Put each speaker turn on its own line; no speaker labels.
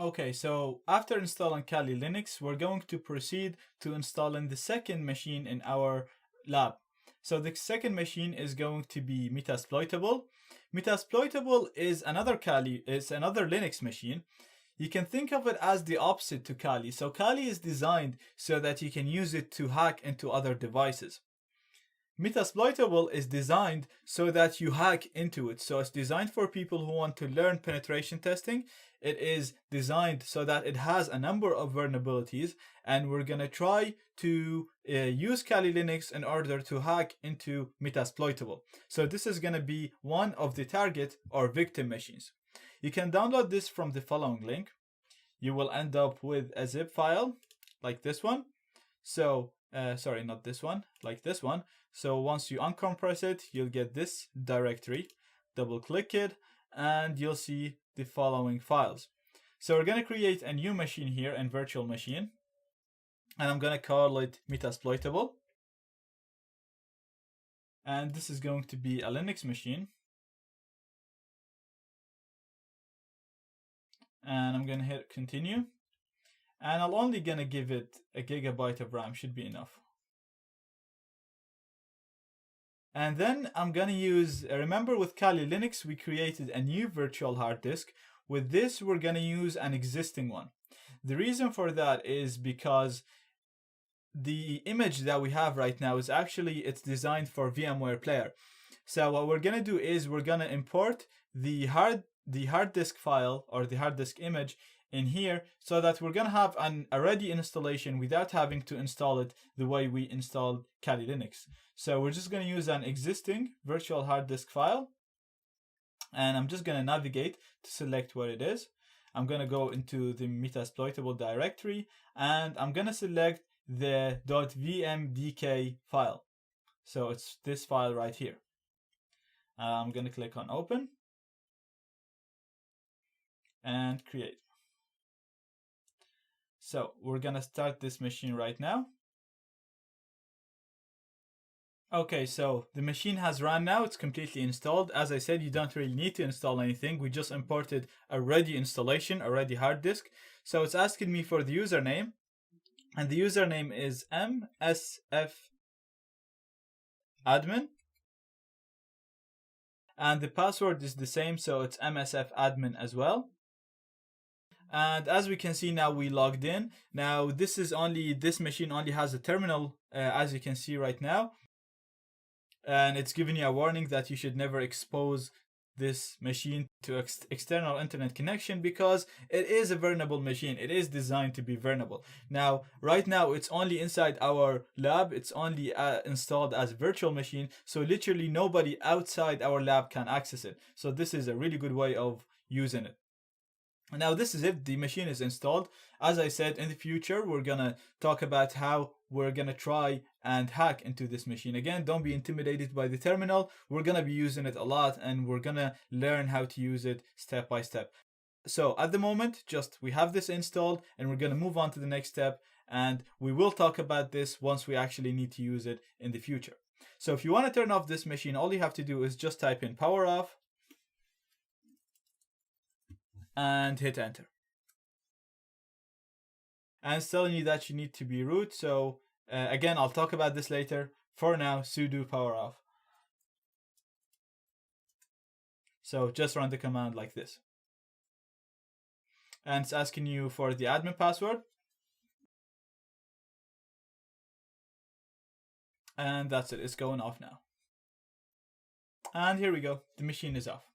Okay, so after installing Kali Linux, we're going to proceed to installing the second machine in our lab. So the second machine is going to be Metasploitable. Metasploitable is another Linux machine. You can think of it as the opposite to Kali. So Kali is designed so that you can use it to hack into other devices. Metasploitable is designed so that you hack into it. So it's designed for people who want to learn penetration testing. It is designed so that it has a number of vulnerabilities, and we're going to try to use Kali Linux in order to hack into Metasploitable. So this is going to be one of the target or victim machines. You can download this from the following link. You will end up with a zip file like this one. So, sorry, not this one, like this one. So once you uncompress it, you'll get this directory. Double click it and you'll see the following files. So we're going to create a new machine here in virtual machine, and I'm going to call it Metasploitable. And this is going to be a Linux machine. And I'm going to hit continue. And I'm only going to give it a gigabyte of RAM, should be enough. And then I'm going to use, remember with Kali Linux, we created a new virtual hard disk. With this, we're going to use an existing one. The reason for that is because the image that we have right now is actually, it's designed for VMware Player. So what we're going to do is we're going to import the hard disk file or the hard disk image in here, so that we're going to have a ready installation without having to install it the way we installed Kali Linux. So we're just going to use an existing virtual hard disk file, and I'm just going to navigate to select where it is. I'm going to go into the Metasploitable directory, and I'm going to select the .vmdk file. So it's this file right here. I'm going to click on open and create. So we're going to start this machine right now. Okay, so the machine has run now. It's completely installed. As I said, you don't really need to install anything. We just imported a ready installation, a ready hard disk. So it's asking me for the username, and the username is msfadmin. And the password is the same, so it's msfadmin as well. And as we can see now, we logged in. Now this machine only has a terminal, as you can see right now. And it's giving you a warning that you should never expose this machine to external internet connection, because it is a vulnerable machine. It is designed to be vulnerable. Now, right now, it's only inside our lab. It's only installed as a virtual machine. So literally nobody outside our lab can access it. So this is a really good way of using it. Now this is it. The machine is installed. As I said, in the future, we're going to talk about how we're going to try and hack into this machine. Again, don't be intimidated by the terminal. We're going to be using it a lot, and we're going to learn how to use it step by step. So at the moment, we have this installed, and we're going to move on to the next step, and we will talk about this once we actually need to use it in the future. So if you want to turn off this machine, all you have to do is just type in power off and hit enter. And it's telling you that you need to be root. So again, I'll talk about this later. For now, sudo power off. So just run the command like this. And it's asking you for the admin password. And that's it. It's going off now. And here we go. The machine is off.